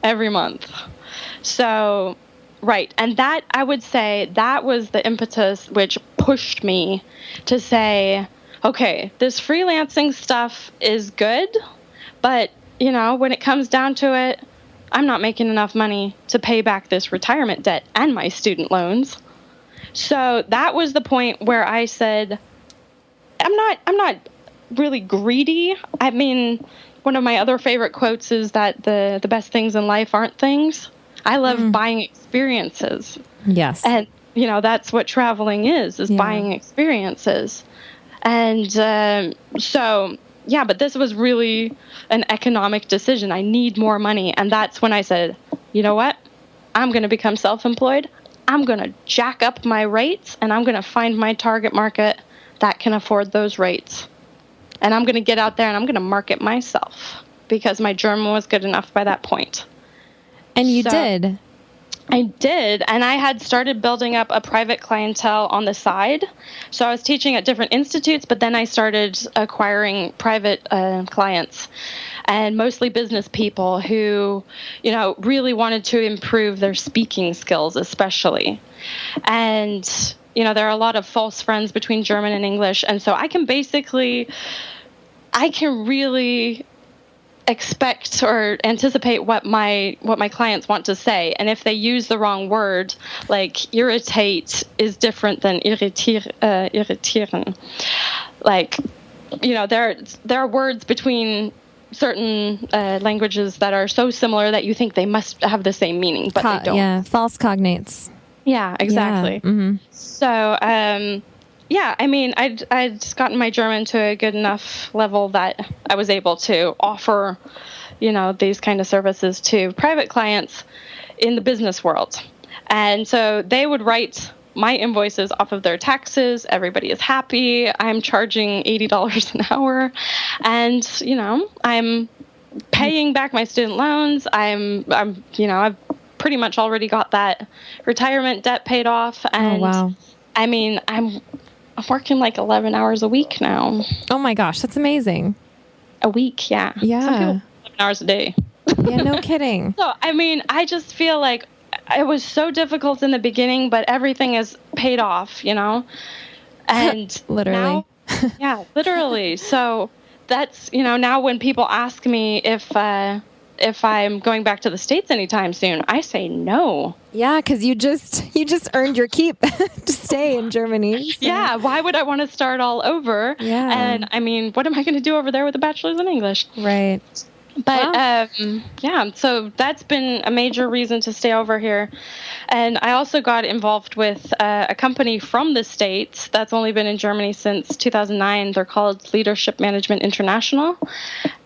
every month. So, right. And that, I would say, that was the impetus which pushed me to say, okay, this freelancing stuff is good, but, when it comes down to it, I'm not making enough money to pay back this retirement debt and my student loans. So that was the point where I said, I'm not really greedy. I mean, one of my other favorite quotes is that the best things in life aren't things. I love buying experiences. Yes. And, that's what traveling is buying experiences. And but this was really an economic decision. I need more money. And that's when I said, you know what? I'm going to become self-employed. I'm going to jack up my rates, and I'm going to find my target market that can afford those rates. And I'm going to get out there and I'm going to market myself because my German was good enough by that point. And you did. I did. And I had started building up a private clientele on the side. So I was teaching at different institutes, but then I started acquiring private clients, and mostly business people who, really wanted to improve their speaking skills, especially. And there are a lot of false friends between German and English. And so I can really expect or anticipate what my clients want to say. And if they use the wrong word, like irritate is different than irritieren. Like, there are words between certain languages that are so similar that you think they must have the same meaning, but they don't. Yeah, false cognates. Yeah, exactly. Yeah. Mm-hmm. So, I mean, I'd gotten my German to a good enough level that I was able to offer, these kind of services to private clients in the business world. And so they would write my invoices off of their taxes. Everybody is happy. I'm charging $80 an hour. And, I'm paying back my student loans. I've pretty much already got that retirement debt paid off. And wow. I mean, I'm working like 11 hours a week now. Oh my gosh, that's amazing. A week, yeah. Yeah. Some people 11 hours a day. Yeah, no kidding. So, I mean, I just feel like it was so difficult in the beginning, but everything is paid off, And literally. Now, yeah, literally. So that's, now when people ask me if I'm going back to the States anytime soon, I say no. Yeah, because you just earned your keep to stay in Germany. So. Yeah, why would I want to start all over? Yeah. And I mean, what am I going to do over there with a bachelor's in English? Right. But wow. yeah, so that's been a major reason to stay over here. And I also got involved with a company from the States that's only been in Germany since 2009. They're called Leadership Management International.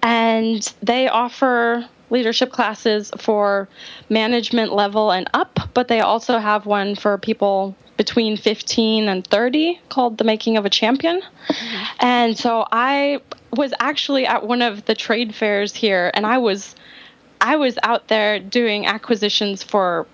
And they offer leadership classes for management level and up, but they also have one for people between 15 and 30 called The Making of a Champion. Mm-hmm. And so I was actually at one of the trade fairs here, and I was out there doing acquisitions for,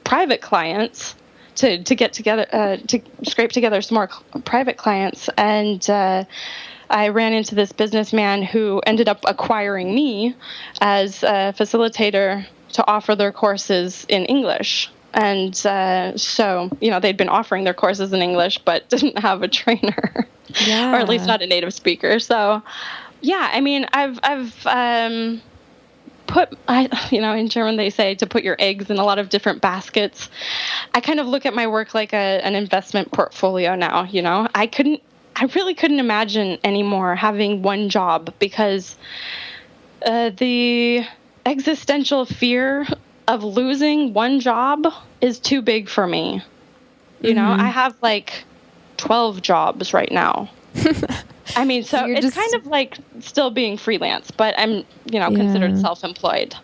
private clients to get together, to scrape together some more private clients. And I ran into this businessman who ended up acquiring me as a facilitator to offer their courses in English. And so, they'd been offering their courses in English, but didn't have a trainer, yeah. or at least not a native speaker. So, yeah, I mean, I've put, in German they say to put your eggs in a lot of different baskets. I kind of look at my work like an investment portfolio now. I really couldn't imagine anymore having one job, because the existential fear of losing one job is too big for me. I have like 12 jobs right now. I mean, so it's kind of like still being freelance, but I'm, considered self-employed.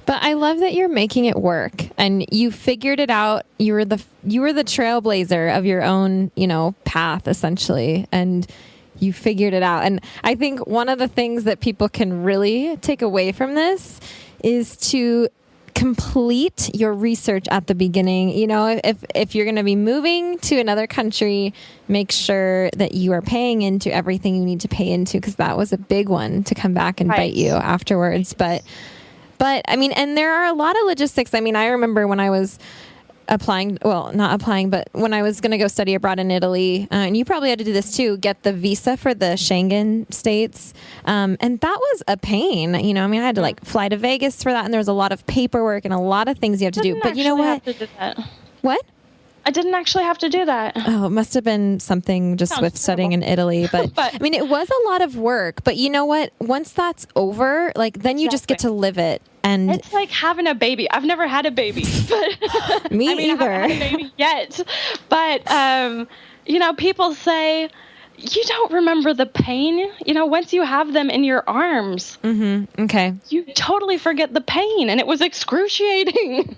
But I love that you're making it work and you figured it out. You were the trailblazer of your own, path essentially. And you figured it out. And I think one of the things that people can really take away from this is to complete your research at the beginning. If you're going to be moving to another country, make sure that you are paying into everything you need to pay into, because that was a big one to come back and bite you afterwards. But I mean, and there are a lot of logistics. I mean, I remember when I was not applying, but when I was going to go study abroad in Italy, and you probably had to do this too, get the visa for the Schengen states. And that was a pain. I had to fly to Vegas for that. And there was a lot of paperwork and a lot of things you have to do. But you know what? What? I didn't actually have to do that. Oh, it must have been something just with studying in Italy. But I mean, it was a lot of work. But you know what? Once that's over, then you just get to live it. And it's like having a baby. I've never had a baby. But me either. I haven't had a baby yet. But, people say, you don't remember the pain, once you have them in your arms. Mm-hmm. Okay. You totally forget the pain. And it was excruciating.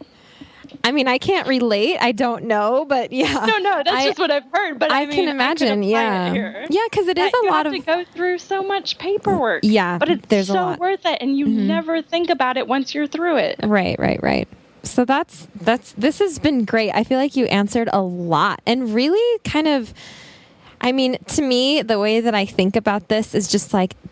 I mean, I can't relate. I don't know, but yeah. No, that's just what I've heard. But I can imagine. Yeah, because it is a lot of. You have to go through so much paperwork. Yeah, but it's so worth it, and you never think about it once you're through it. Right. So this has been great. I feel like you answered a lot, and really kind of. I mean, to me, the way that I think about this is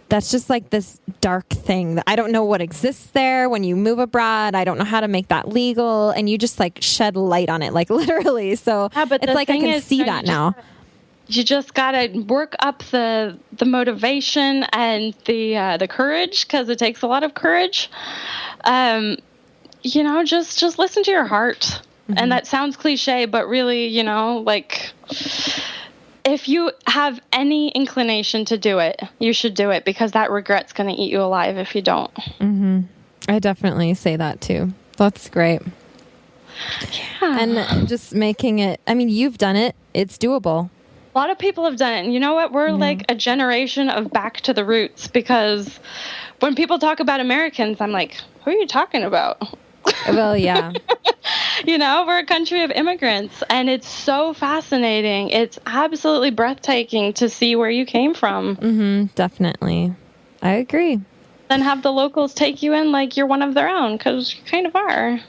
that's just like this dark thing that I don't know what exists there when you move abroad. I don't know how to make that legal. And you just shed light on it, literally. So it's I can see that now. You just got to work up the motivation and the courage, because it takes a lot of courage. Just listen to your heart. Mm-hmm. And that sounds cliche, but really, if you have any inclination to do it, you should do it, because that regret's going to eat you alive if you don't. Mm-hmm. I definitely say that too. That's great. Yeah. And just making it, I mean, you've done it. It's doable. A lot of people have done it. And you know what? We're like a generation of back to the roots, because when people talk about Americans, I'm like, who are you talking about? Well, yeah. We're a country of immigrants, and it's so fascinating. It's absolutely breathtaking to see where you came from. Mm-hmm, definitely. I agree. Then have the locals take you in like you're one of their own, because you kind of are.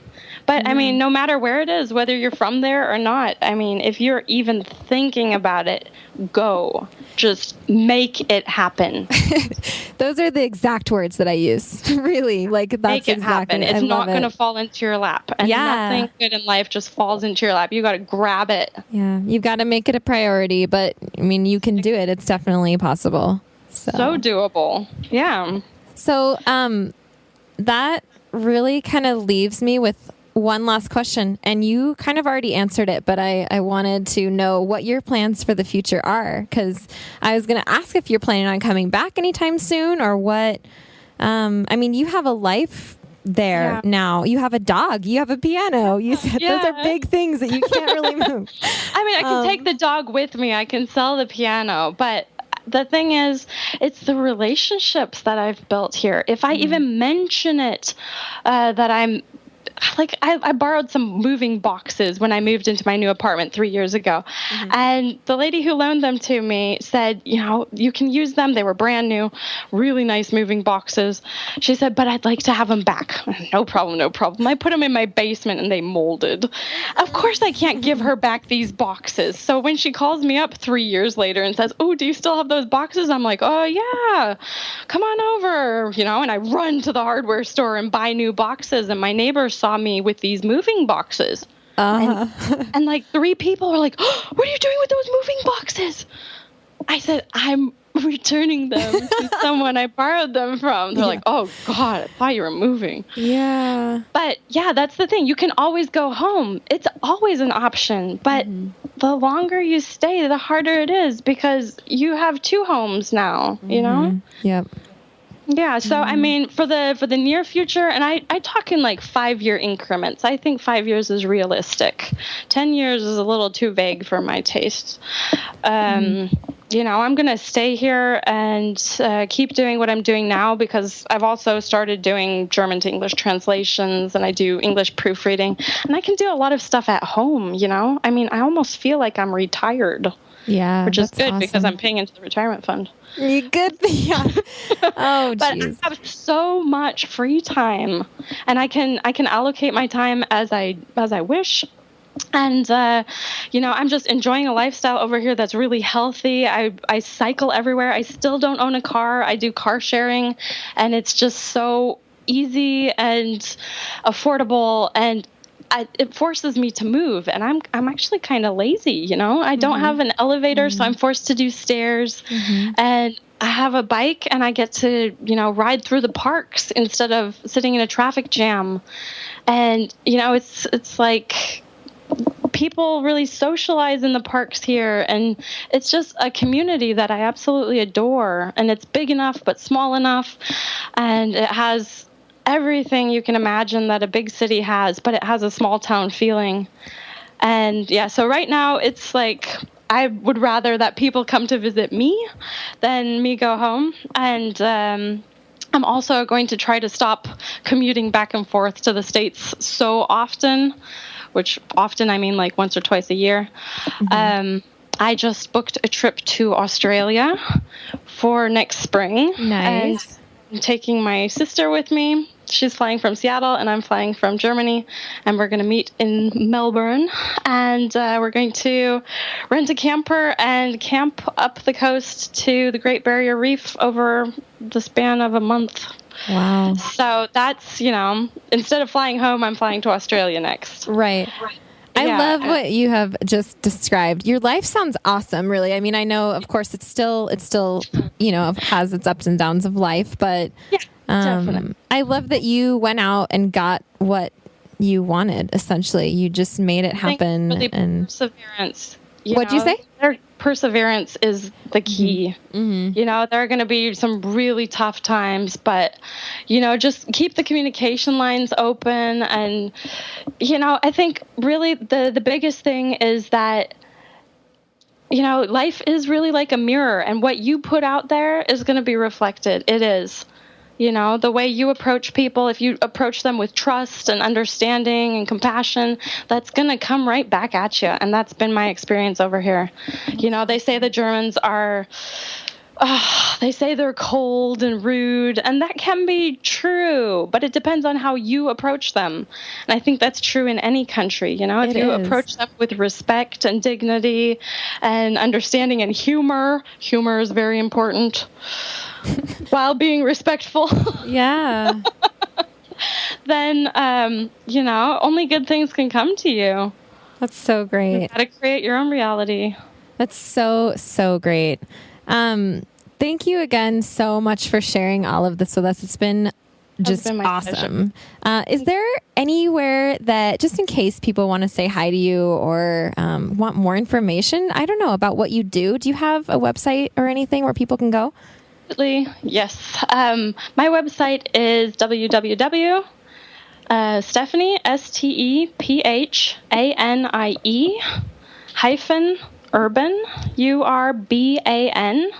But, I mean, no matter where it is, whether you're from there or not, I mean, if you're even thinking about it, go. Just make it happen. Those are the exact words that I use. Really. Like, that's make it exactly happen. It's not going to fall into your lap. And nothing good in life just falls into your lap. You got to grab it. Yeah. You've got to make it a priority. But, I mean, you can do it. It's definitely possible. So doable. Yeah. So that really kind of leaves me with one last question, and you kind of already answered it, but I wanted to know what your plans for the future are, because I was going to ask if you're planning on coming back anytime soon or what. I mean, you have a life there now. You have a dog. You have a piano. You said those are big things that you can't really move. I mean, I can take the dog with me. I can sell the piano, but the thing is, it's the relationships that I've built here. If I even mention it, that I'm like, I borrowed some moving boxes when I moved into my new apartment 3 years ago. And the lady who loaned them to me said, you can use them. They were brand new, really nice moving boxes. She said, but I'd like to have them back. No problem, no problem. I put them in my basement and they molded. Of course, I can't give her back these boxes. So when she calls me up 3 years later and says, oh, do you still have those boxes? I'm like, oh, yeah, come on over, and I run to the hardware store and buy new boxes. And my neighbor saw me with these moving boxes. And like 3 people were like, oh, what are you doing with those moving boxes? I said, I'm returning them to someone I borrowed them from. They're like, oh God, I thought you were moving. Yeah. But yeah, that's the thing. You can always go home. It's always an option. But the longer you stay, the harder it is, because you have 2 homes now, Yep. Yeah, so I mean, for the near future, and I talk in like 5-year increments. I think 5 years is realistic. 10 years is a little too vague for my taste. I'm going to stay here and keep doing what I'm doing now, because I've also started doing German to English translations, and I do English proofreading, and I can do a lot of stuff at home. I mean, I almost feel like I'm retired. Yeah, which is good awesome. because I'm paying into the retirement fund. You good? Yeah. Oh, but I have so much free time, and I can allocate my time as I wish. And I'm just enjoying a lifestyle over here that's really healthy. I cycle everywhere. I still don't own a car. I do car sharing, and it's just so easy and affordable, and it forces me to move, and I'm actually kind of lazy, I don't have an elevator, so I'm forced to do stairs, and I have a bike, and I get to, ride through the parks instead of sitting in a traffic jam. And, it's like people really socialize in the parks here, and it's just a community that I absolutely adore, and it's big enough but small enough, and it has everything you can imagine that a big city has, but it has a small town feeling. And yeah, so right now it's like I would rather that people come to visit me than me go home. And I'm also going to try to stop commuting back and forth to the States so often, which often I mean like once or twice a year. I just booked a trip to Australia for next spring. Nice. And I'm taking my sister with me. She's flying from Seattle, and I'm flying from Germany, and we're going to meet in Melbourne, and we're going to rent a camper and camp up the coast to the Great Barrier Reef over the span of a month. Wow. So that's, instead of flying home, I'm flying to Australia next. Right. I love what you have just described. Your life sounds awesome, really. I mean, I know, of course, it's still, has its ups and downs of life, but definitely. I love that you went out and got what you wanted. Essentially, you just made it happen. Really and perseverance. What'd you say? Perseverance is the key. There are going to be some really tough times, but just keep the communication lines open. And I think really the biggest thing is that life is really like a mirror, and what you put out there is going to be reflected. It is. You know, the way you approach people, if you approach them with trust and understanding and compassion, that's going to come right back at you. And that's been my experience over here. You know, they say the Germans are, they say they're cold and rude, and that can be true, but it depends on how you approach them. And I think that's true in any country. You know, if you approach them with respect and dignity and understanding and humor is very important. While being respectful. Yeah. Then, you know, only good things can come to you. That's so great. You got to create your own reality. That's so, so great. Thank you again so much for sharing all of this with us. It's been just awesome. Is there anywhere that, just in case people want to say hi to you or want more information, I don't know, about what you do, do you have a website or anything where people can go? Yes. My website is Stephanie, STEPHANIE -urban, URBAN.DE.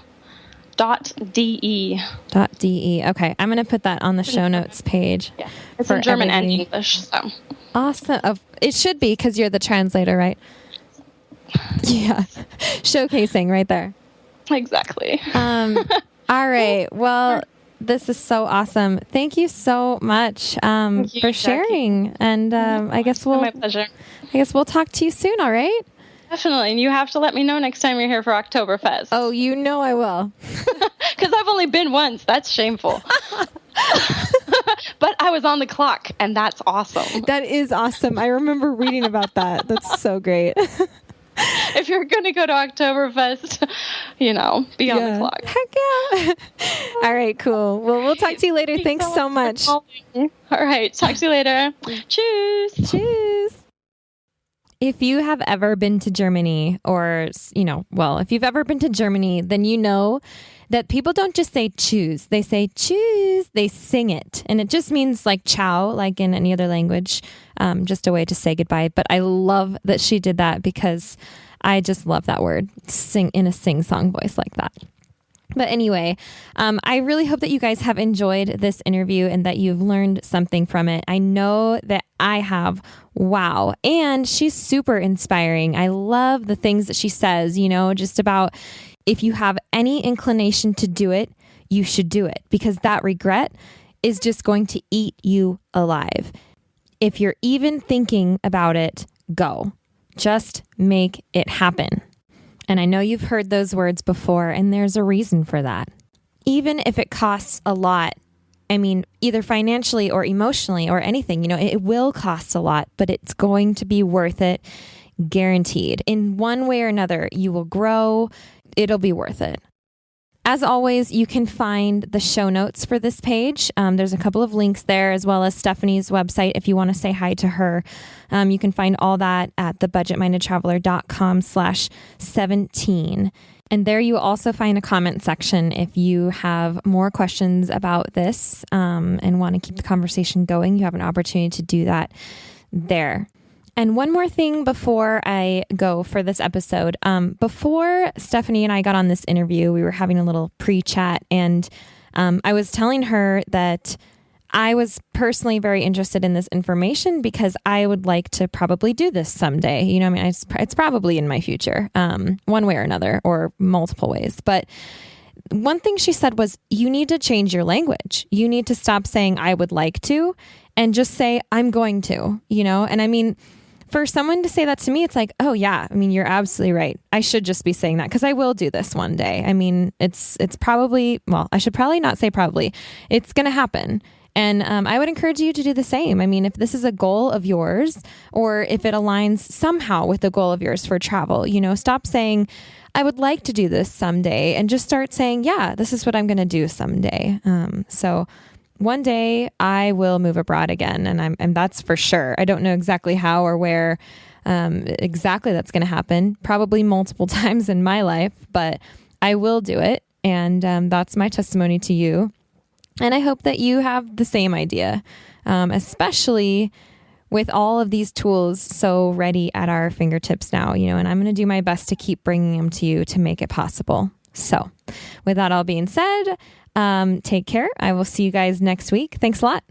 .de. Okay. I'm going to put that on the show notes page. Yeah. It's in German and English. So. Awesome. It should be, because you're the translator, right? Yeah. Showcasing right there. Exactly. All right. Well, this is so awesome. Thank you so much for sharing. Jackie. And I guess my pleasure. I guess we'll talk to you soon. All right. Definitely. And you have to let me know next time you're here for Oktoberfest. Oh, you know I will. Because I've only been once. That's shameful. But I was on the clock, and that's awesome. That is awesome. I remember reading about that. That's so great. If you're going to go to Oktoberfest, you know, be on the clock. Heck yeah. All right, cool. Well, we'll talk to you later. Thanks so much. All right. Talk to you later. Cheers. Cheers. If you have ever been to Germany, or, you know, well, if you've ever been to Germany, then you know that people don't just say choose. They say choose. They sing it. And it just means like ciao, like in any other language, just a way to say goodbye. But I love that she did that, because I just love that word, sing in a sing-song voice like that. But anyway, I really hope that you guys have enjoyed this interview and that you've learned something from it. I know that I have. Wow. And she's super inspiring. I love the things that she says, you know, just about if you have any inclination to do it, you should do it, because that regret is just going to eat you alive. If you're even thinking about it, go. Just make it happen. And I know you've heard those words before, and there's a reason for that. Even if it costs a lot, I mean, either financially or emotionally or anything, you know, it will cost a lot, but it's going to be worth it, guaranteed. In one way or another, you will grow. It'll be worth it. As always, you can find the show notes for this page. There's a couple of links there, as well as Stephanie's website if you want to say hi to her. You can find all that at thebudgetmindedtraveler.com/17. And there you will also find a comment section if you have more questions about this and want to keep the conversation going. You have an opportunity to do that there. And one more thing before I go for this episode. Before Stephanie and I got on this interview, we were having a little pre-chat, and I was telling her that I was personally very interested in this information because I would like to probably do this someday. You know, I mean, it's probably in my future, one way or another, or multiple ways. But one thing she said was, you need to change your language. You need to stop saying I would like to and just say I'm going to, you know? And I mean, for someone to say that to me, it's like, oh yeah, I mean, you're absolutely right. I should just be saying that because I will do this one day. I mean, it's probably, well, I should probably not say probably. It's going to happen. And I would encourage you to do the same. I mean, if this is a goal of yours, or if it aligns somehow with the goal of yours for travel, you know, stop saying, I would like to do this someday, and just start saying, yeah, this is what I'm going to do someday. So one day I will move abroad again, and that's for sure. I don't know exactly how or where exactly that's going to happen. Probably multiple times in my life, but I will do it. And that's my testimony to you. And I hope that you have the same idea, especially with all of these tools so ready at our fingertips now, you know, and I'm going to do my best to keep bringing them to you to make it possible. So with that all being said, Take care. I will see you guys next week. Thanks a lot.